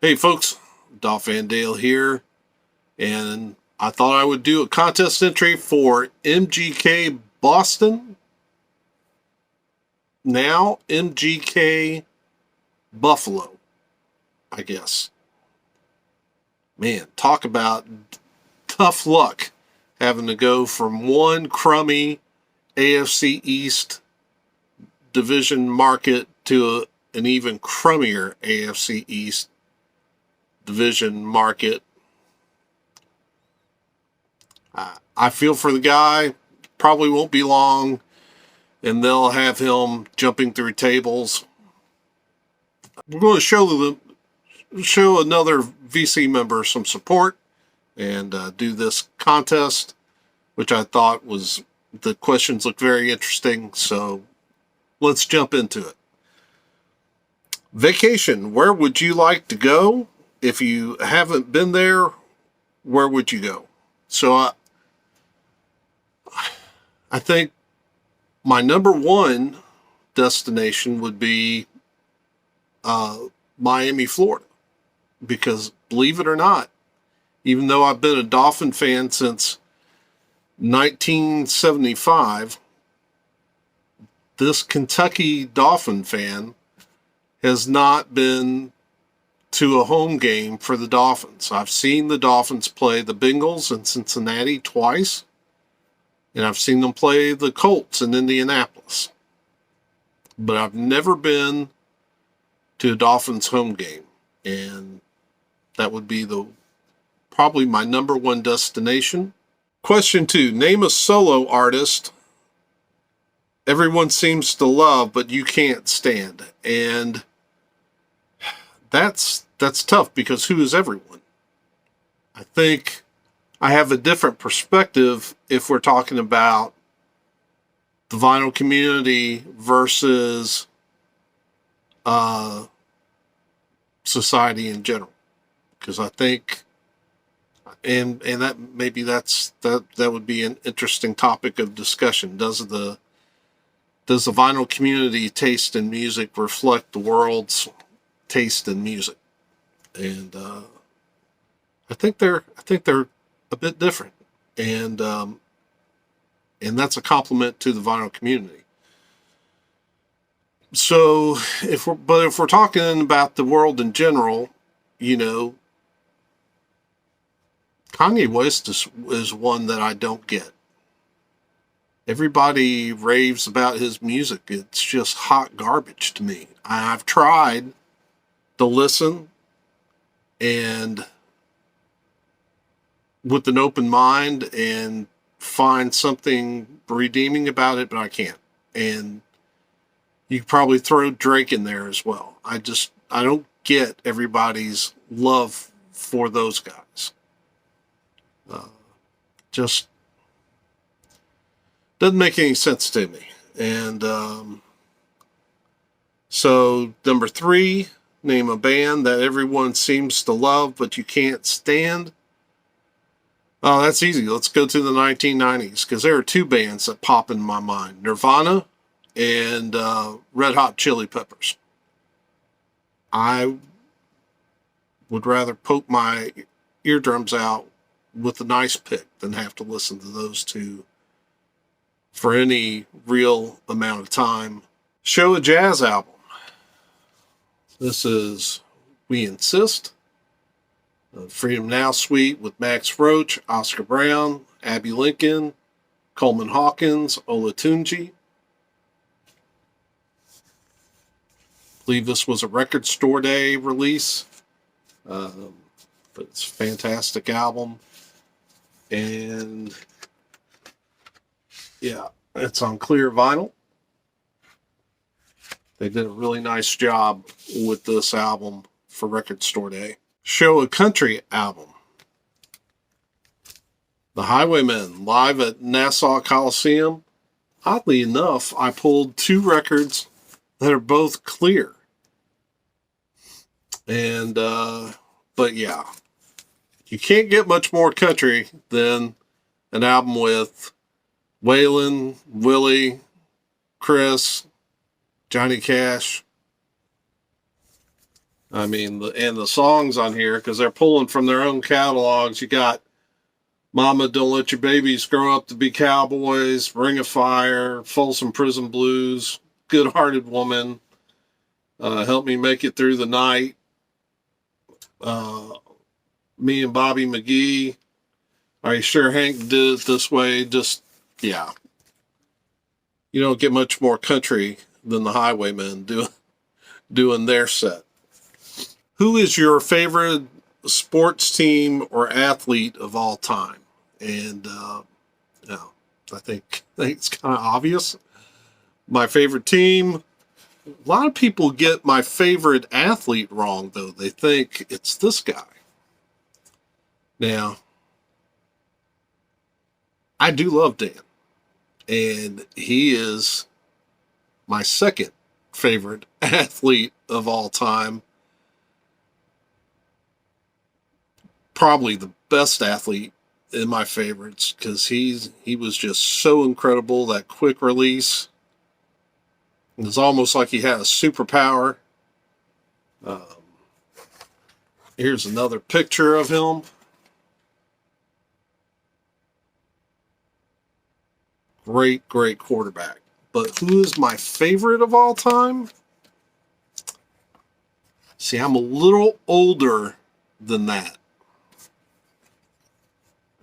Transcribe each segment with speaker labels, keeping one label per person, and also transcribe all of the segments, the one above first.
Speaker 1: Hey folks, Dolph Van Dale here, and I thought I would do a contest entry for MGK Boston, now MGK Buffalo, I guess. Man, talk about tough luck having to go from one crummy AFC East division market to an even crummier AFC East division market. I feel for the guy. Probably won't be long, and they'll have him jumping through tables. We're going to show another VC member some support and do this contest, which I thought was the questions looked very interesting. So let's jump into it. Vacation. Where would you like to go? If you haven't been there, where would you go? So I think my number one destination would be Miami, Florida, because believe it or not, even though I've been a Dolphin fan since 1975, this Kentucky Dolphin fan has not been to a home game for the Dolphins. I've seen the Dolphins play the Bengals in Cincinnati twice, and I've seen them play the Colts in Indianapolis. But I've never been to a Dolphins home game, and that would be probably my number one destination. Question 2, name a solo artist everyone seems to love, but you can't stand. And that's tough, because who is everyone? I think I have a different perspective if we're talking about the vinyl community versus society in general, because I think, and that maybe that would be an interesting topic of discussion. Does the vinyl community taste in music reflect the world's taste in music? And I think they're a bit different, and that's a compliment to the vinyl community. So if we're talking about the world in general, Kanye West is one that I don't get. Everybody raves about his music. It's just hot garbage to me. I've tried to listen and with an open mind and find something redeeming about it, but I can't. And you could probably throw Drake in there as well. I don't get everybody's love for those guys. Just doesn't make any sense to me. And so number 3, name a band that everyone seems to love but you can't stand. Oh, that's easy. Let's go to the 1990s, because there are 2 bands that pop in my mind: Nirvana and Red Hot Chili Peppers. I would rather poke my eardrums out with a nice pick than have to listen to those 2 for any real amount of time. Show a jazz album. This is We Insist, Freedom Now Suite with Max Roach, Oscar Brown, Abby Lincoln, Coleman Hawkins, Olatunji. I believe this was a Record Store Day release, but it's a fantastic album. And yeah, it's on clear vinyl. They did a really nice job with this album for Record Store Day. Show a country album. The Highwaymen, live at Nassau Coliseum. Oddly enough, I pulled 2 records that are both clear. And, but yeah, you can't get much more country than an album with Waylon, Willie, Chris, Johnny Cash. I mean, and the songs on here, because they're pulling from their own catalogs. You got Mama, Don't Let Your Babies Grow Up to Be Cowboys, Ring of Fire, Folsom Prison Blues, Good Hearted Woman, Help Me Make It Through the Night, uh, Me and Bobby McGee, Are You Sure Hank Did It This Way? Just, yeah. You don't get much more country than the Highwaymen doing their set. Who is your favorite sports team or athlete of all time? And yeah, I think it's kind of obvious. My favorite team. A lot of people get my favorite athlete wrong, though. They think it's this guy. Now, I do love Dan, and he is my second favorite athlete of all time. Probably the best athlete in my favorites, because he was just so incredible. That quick release, it was almost like he had a superpower. Um, Here's another picture of him. Great, great quarterback. But who is my favorite of all time? See, I'm a little older than that.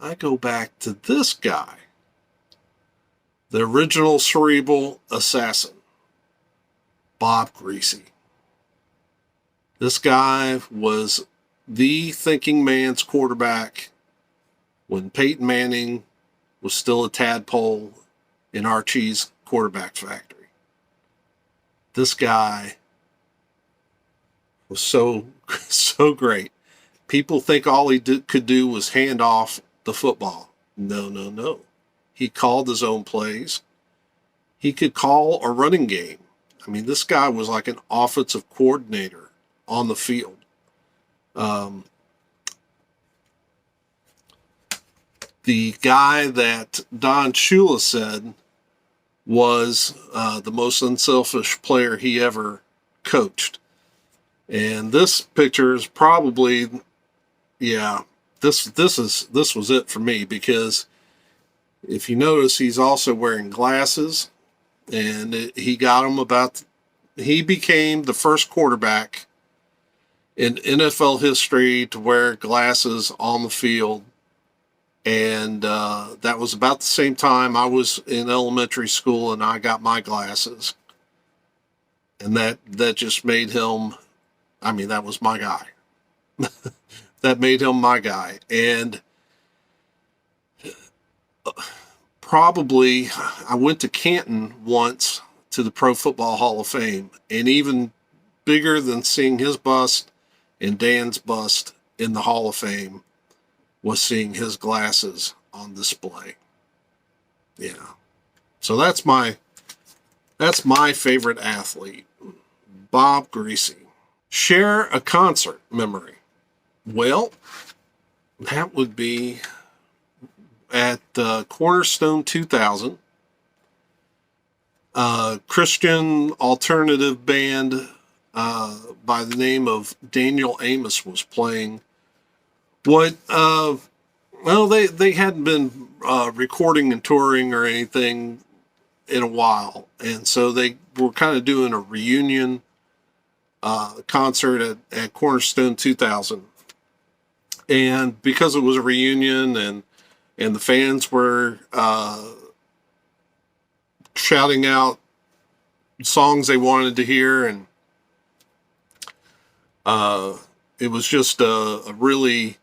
Speaker 1: I go back to this guy, the original cerebral assassin, Bob Greasy. This guy was the thinking man's quarterback when Peyton Manning was still a tadpole in Archie's quarterback factory. This guy was so great. People think all he could do was hand off the football. No, no, no. He called his own plays. He could call a running game. I mean, this guy was like an offensive coordinator on the field. The guy that Don Shula said was the most unselfish player he ever coached. And this picture is probably, yeah, this was it for me, because if you notice, he's also wearing glasses, and he became the first quarterback in NFL history to wear glasses on the field. And that was about the same time I was in elementary school and I got my glasses. And that just made him, I mean, that was my guy. That made him my guy. And probably I went to Canton once to the Pro Football Hall of Fame, and even bigger than seeing his bust and Dan's bust in the Hall of Fame was seeing his glasses on display. Yeah. So that's my favorite athlete, Bob Greasy. Share a concert memory. Well, that would be at Cornerstone 2000. Christian alternative band by the name of Daniel Amos was playing. Well, they hadn't been recording and touring or anything in a while, and so they were kind of doing a reunion concert at Cornerstone 2000. And because it was a reunion and the fans were shouting out songs they wanted to hear, and it was just a really,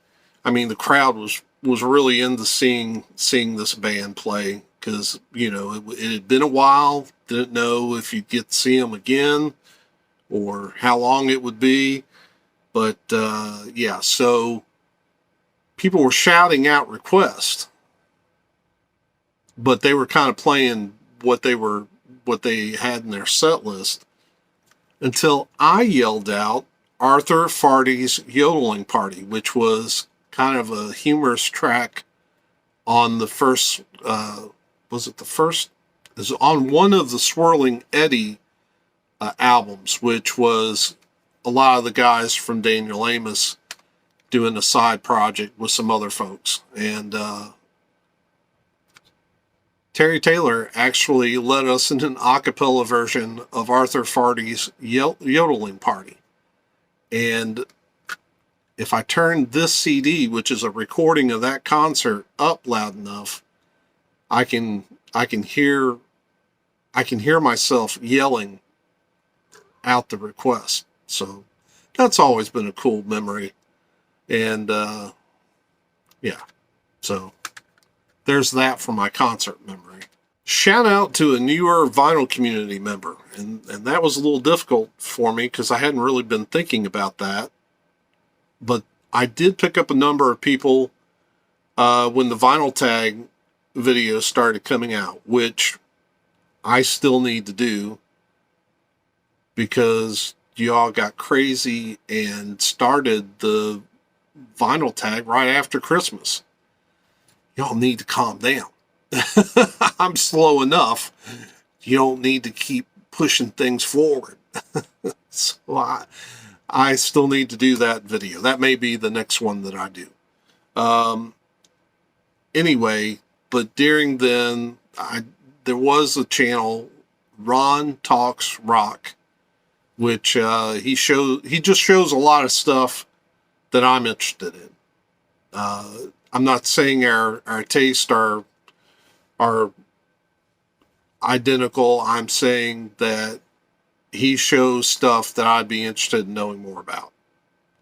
Speaker 1: I mean, the crowd was really into seeing this band play, because, you know, it had been a while. Didn't know if you'd get to see them again or how long it would be. But yeah, so people were shouting out requests, but they were kind of playing what they had in their set list, until I yelled out Arthur Farty's Yodeling Party, which was kind of a humorous track on the first, was it the first? It was on one of the Swirling Eddie albums, which was a lot of the guys from Daniel Amos doing a side project with some other folks. And Terry Taylor actually led us in an a cappella version of Arthur Farty's Yodeling Party. And if I turn this CD, which is a recording of that concert, up loud enough, I can hear myself yelling out the request. So that's always been a cool memory. And yeah, so there's that for my concert memory. Shout out to a newer vinyl community member, and that was a little difficult for me because I hadn't really been thinking about that. But I did pick up a number of people when the Vinyl Tag videos started coming out, which I still need to do because y'all got crazy and started the Vinyl Tag right after Christmas. Y'all need to calm down. I'm slow enough. You don't need to keep pushing things forward. So I still need to do that video. That may be the next one that I do. Anyway, but during then, there was a channel, Ron Talks Rock, which he just shows a lot of stuff that I'm interested in. I'm not saying our tastes are identical. I'm saying that he shows stuff that I'd be interested in knowing more about.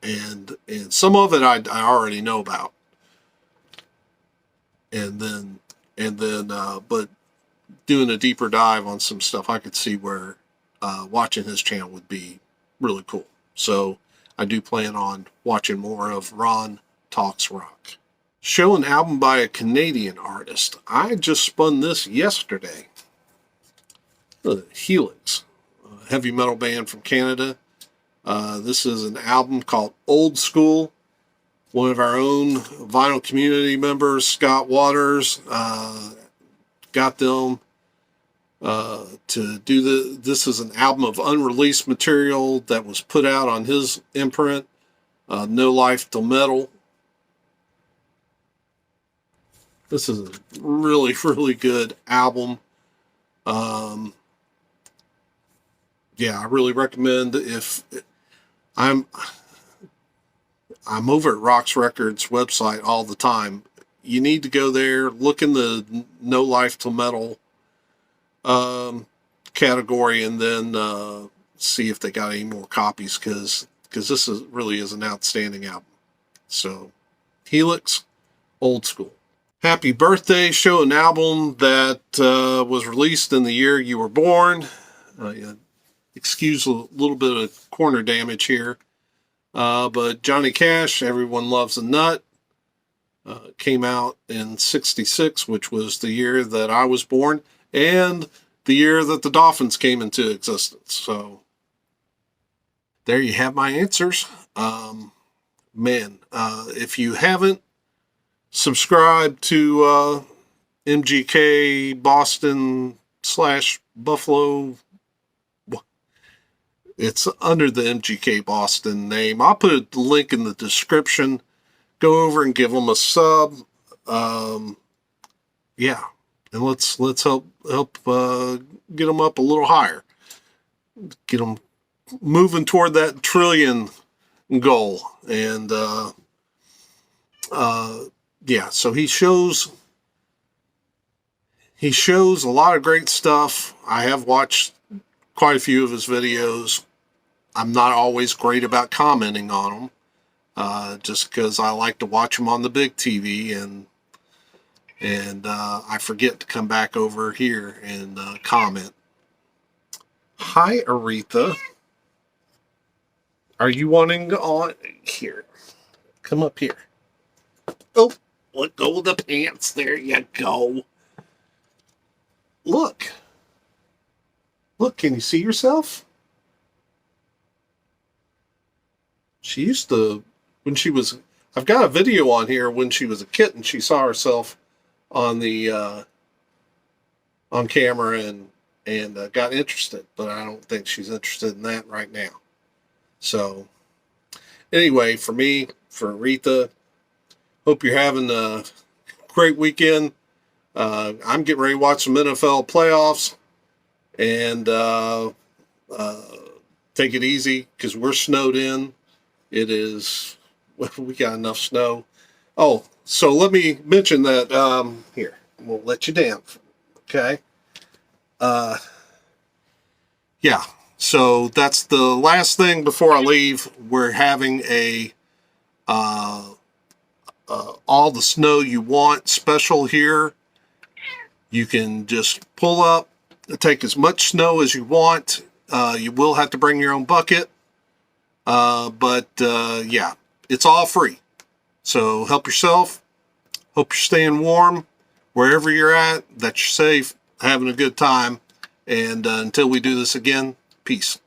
Speaker 1: And some of it I already know about. And then but doing a deeper dive on some stuff, I could see where watching his channel would be really cool. So I do plan on watching more of Ron Talks Rock. Show an album by a Canadian artist. I just spun this yesterday. Helix, a heavy metal band from Canada. This is an album called Old School. One of our own vinyl community members, Scott Waters, got them to do this is an album of unreleased material that was put out on his imprint, No Life Till Metal. This is a really, really good album. Yeah, I really recommend. If I'm over at Rox Records website all the time. You need to go there, look in the No Life Till Metal category, and then see if they got any more copies, because this really is an outstanding album. So, Helix, Old School. Happy Birthday, show an album that was released in the year you were born. Excuse a little bit of corner damage here. But Johnny Cash, Everyone Loves a Nut, came out in '66, which was the year that I was born, and the year that the Dolphins came into existence. So there you have my answers. If you haven't subscribed to MGK Boston / Buffalo, it's under the MGK Boston name. I'll put a link in the description. Go over and give them a sub. Yeah, and let's help get them up a little higher. Get them moving toward that trillion goal. And yeah, so he shows a lot of great stuff. I have watched quite a few of his videos. I'm not always great about commenting on them, just because I like to watch them on the big TV, and I forget to come back over here and comment. Hi, Aretha. Are you wanting on here? Come up here. Oh, let go of the pants. There you go. Look. Look, can you see yourself? She used to, when she was, I've got a video on here when she was a kitten. She saw herself on the, on camera and got interested, but I don't think she's interested in that right now. So anyway, for me, for Aretha, hope you're having a great weekend. I'm getting ready to watch some NFL playoffs, and take it easy because we're snowed in. It is, we got enough snow. Oh, so let me mention that, here, we'll let you down. Okay. Yeah. So that's the last thing before I leave. We're having a, all the snow you want special here. You can just pull up, take as much snow as you want. You will have to bring your own bucket. But yeah, it's all free. So help yourself. Hope you're staying warm wherever you're at, that you're safe, having a good time. And until we do this again, peace.